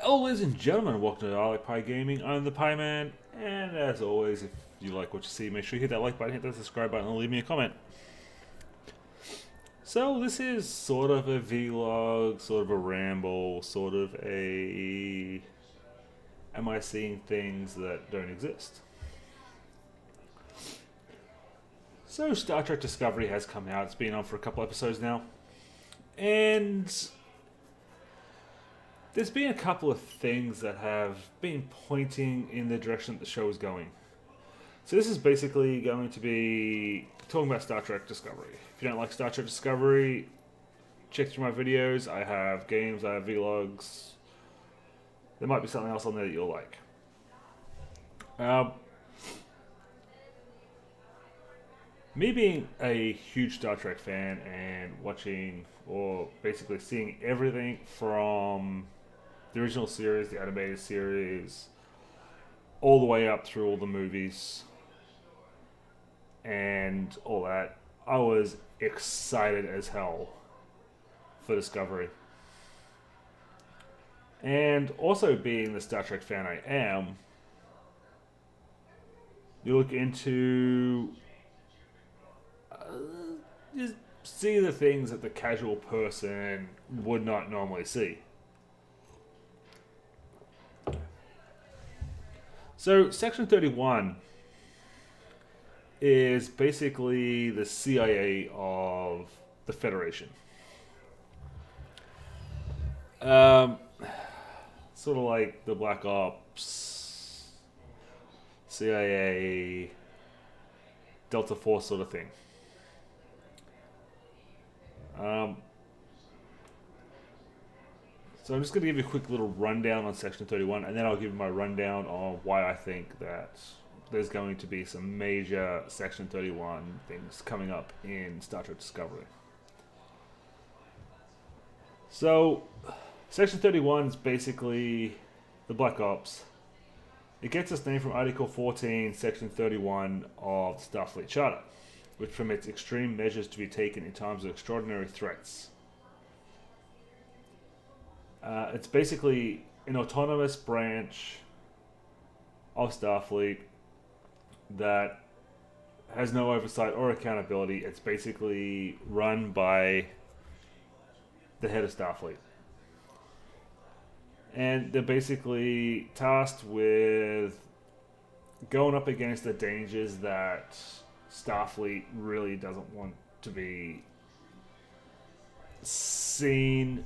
Hello, ladies and gentlemen, welcome to I Like Pie Gaming. I'm the Pie Man, and as always, if you like what you see, make sure you hit that like button, hit that subscribe button, and leave me a comment. So, this is sort of a vlog, sort of a ramble, sort of a. Am I seeing things that don't exist? So, Star Trek Discovery has come out. It's been on for a couple episodes now. And there's been a couple of things that have been pointing in the direction that the show is going. So this is basically going to be talking about Star Trek Discovery. If you don't like Star Trek Discovery, check through my videos. I have games, I have vlogs. There might be something else on there that you'll like. Me being a huge Star Trek fan and watching, or basically seeing everything from the original series, the animated series, all the way up through all the movies and all that, I was excited as hell for Discovery. And also being the Star Trek fan I am, you look into just see the things that the casual person would not normally see. So, Section 31 is basically the CIA of the Federation. Sort of like the Black Ops, CIA, Delta Force sort of thing. So I'm just going to give you a quick little rundown on Section 31, and then I'll give you my rundown on why I think that there's going to be some major Section 31 things coming up in Star Trek Discovery. So, Section 31 is basically the Black Ops. It gets its name from Article 14, Section 31 of the Starfleet Charter, which permits extreme measures to be taken in times of extraordinary threats. It's basically an autonomous branch of Starfleet that has no oversight or accountability. It's basically run by the head of Starfleet. And they're basically tasked with going up against the dangers that Starfleet really doesn't want to be seen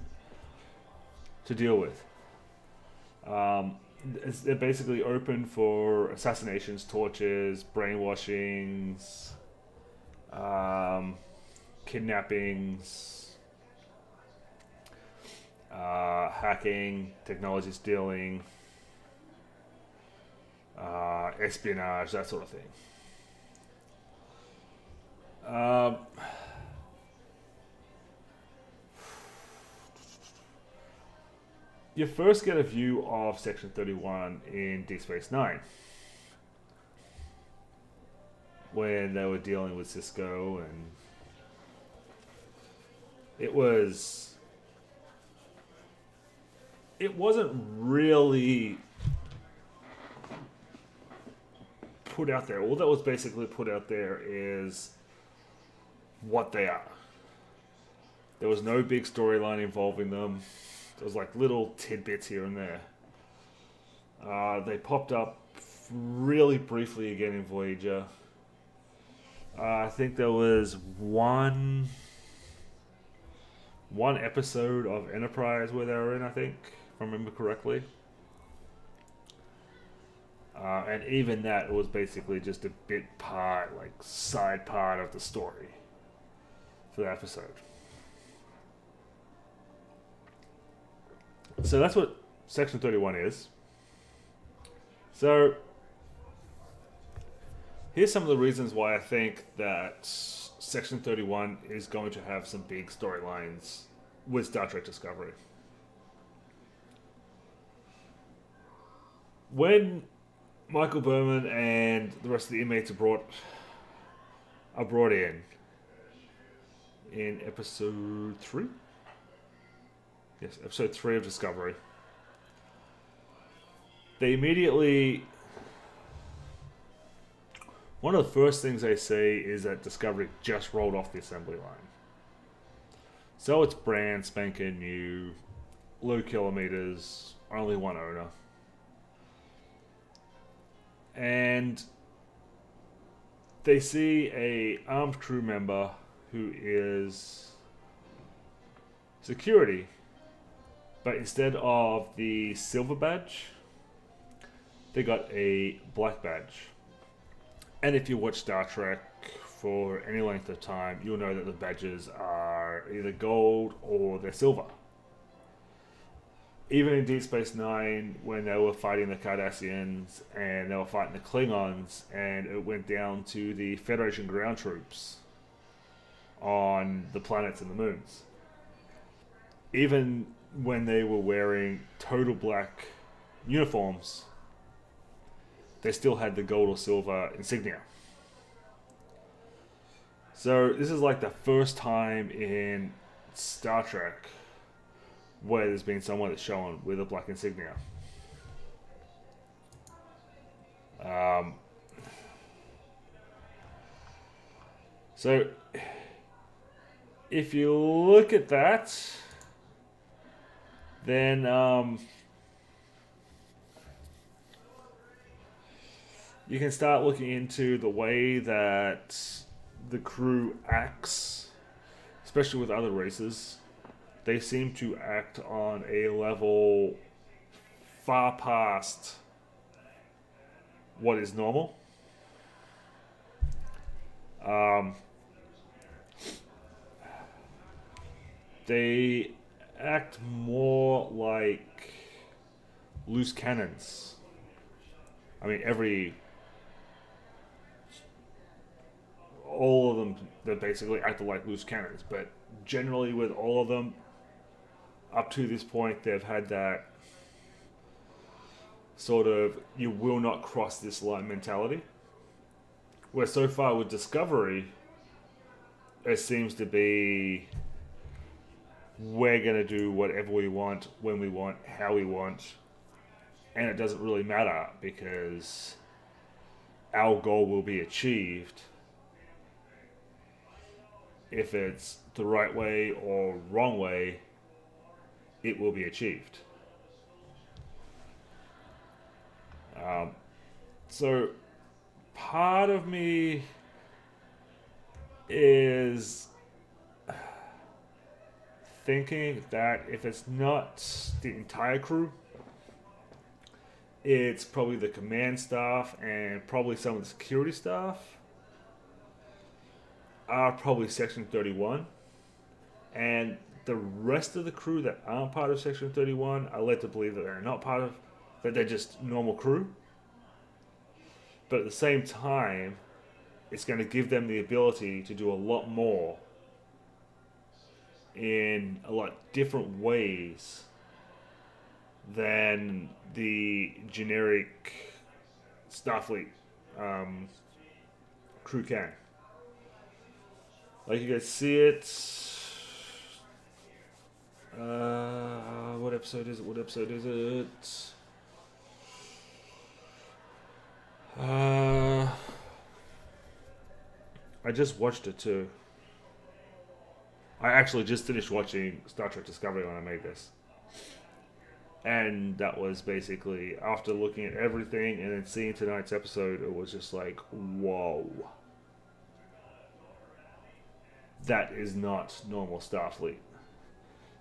to deal with. They're basically open for assassinations, tortures, brainwashings, kidnappings, hacking, technology stealing, espionage, that sort of thing. You first get a view of Section 31 in Deep Space Nine, when they were dealing with Cisco, and it wasn't really put out there. All that was basically put out there is what they are. There was no big storyline involving them. There was like little tidbits here and there. They popped up really briefly again in Voyager. I think there was one episode of Enterprise where they were in, I think, if I remember correctly. And even that was basically just a bit part, like side part of the story for the episode. So that's what Section 31 is. So here's some of the reasons why I think that Section 31 is going to have some big storylines with Star Trek Discovery. When Michael Berman and the rest of the inmates are brought in episode 3? Yes, episode 3 of Discovery. they immediately. One of the first things they say is that Discovery just rolled off the assembly line. So it's brand spanking new, low kilometers, only one owner. And they see a armed crew member who is security, but instead of the silver badge, they got a black badge. And if you watch Star Trek for any length of time, you'll know that the badges are either gold or they're silver. Even in Deep Space Nine, when they were fighting the Cardassians and they were fighting the Klingons, and it went down to the Federation ground troops on the planets and the moons. Even when they were wearing total black uniforms, they still had the gold or silver insignia. So this is like the first time in Star Trek where there's been someone that's shown with a black insignia. So if you look at that, then you can start looking into the way that the crew acts, especially with other races. They seem to act on a level far past what is normal. They act more like loose cannons. I mean, all of them, they basically acted like loose cannons, but generally with all of them, up to this point, they've had that sort of you will not cross this line mentality. Where so far with Discovery, it seems to be we're going to do whatever we want, when we want, how we want, and it doesn't really matter because our goal will be achieved. If it's the right way or wrong way, it will be achieved. So part of me is thinking that if it's not the entire crew, it's probably the command staff and probably some of the security staff are probably Section 31. And the rest of the crew that aren't part of Section 31 are led to believe that they're not part of, that they're just normal crew. But at the same time, it's going to give them the ability to do a lot more in a lot different ways than the generic Starfleet crew can. Like you guys see it. What episode is it? I just watched it too. I actually just finished watching Star Trek Discovery when I made this. And that was basically, after looking at everything and then seeing tonight's episode, it was just like, whoa. That is not normal Starfleet.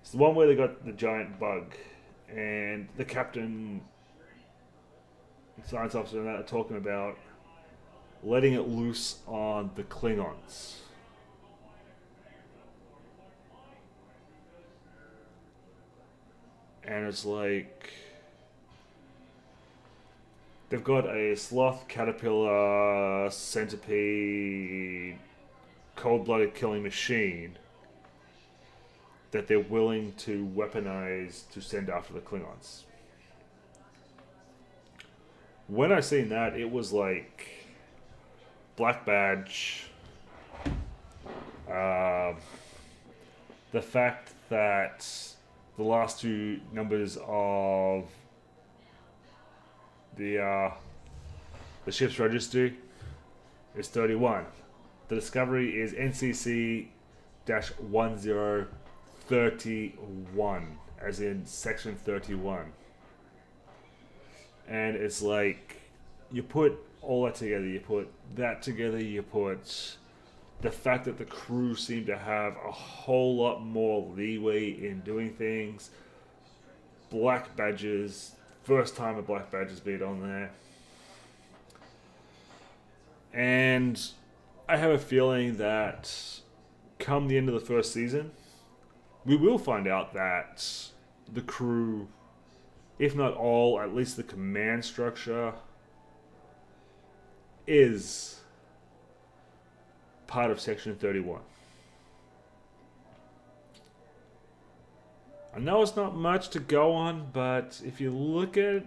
It's the one where they got the giant bug and the captain and science officer and that are talking about letting it loose on the Klingons. And it's like they've got a sloth, caterpillar, centipede, cold-blooded killing machine that they're willing to weaponize to send after the Klingons. When I seen that, it was like black badge. The fact that the last two numbers of the ship's registry is 31. The Discovery is NCC-1031, as in section 31. And it's like, you put all that together, you put that together, you put the fact that the crew seem to have a whole lot more leeway in doing things. Black badges, first time a black badge has been on there. And I have a feeling that come the end of the first season, we will find out that the crew, if not all, at least the command structure, is part of Section 31. I know it's not much to go on, but if you look at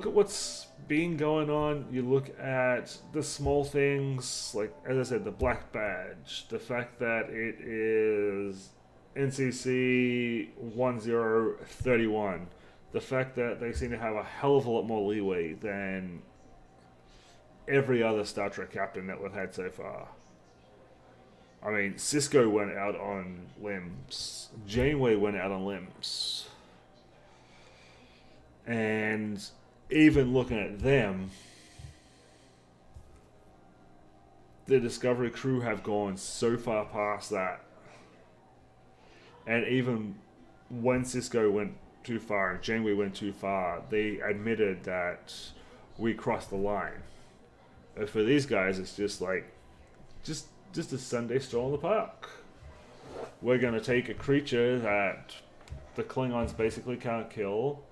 what's been going on, you look at the small things, like, as I said, the black badge, the fact that it is NCC 1031, the fact that they seem to have a hell of a lot more leeway than every other Star Trek captain that we've had so far. I mean, Cisco went out on limbs. Janeway went out on limbs. And even looking at them, the Discovery crew have gone so far past that. And even when Cisco went too far and Janeway went too far, they admitted that we crossed the line. And for these guys, it's just like, just a Sunday stroll in the park. We're going to take a creature that the Klingons basically can't kill,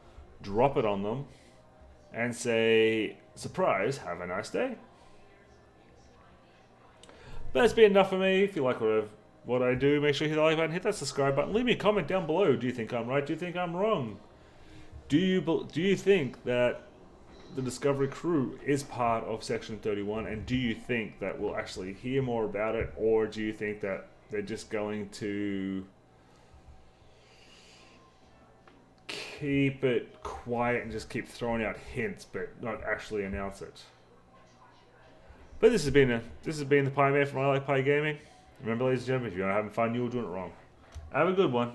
drop it on them, and say, surprise, have a nice day. But that's been enough for me. If you like what I do, make sure you hit the like button, hit that subscribe button, leave me a comment down below. Do you think I'm right? Do you think I'm wrong? Do you think that the Discovery crew is part of Section 31, and do you think that we'll actually hear more about it, or do you think that they're just going to keep it quiet and just keep throwing out hints but not actually announce it? But this has been the Pie Man from I Like Pie Gaming. Remember, ladies and gentlemen, if you're not having fun, you're doing it wrong. Have a good one.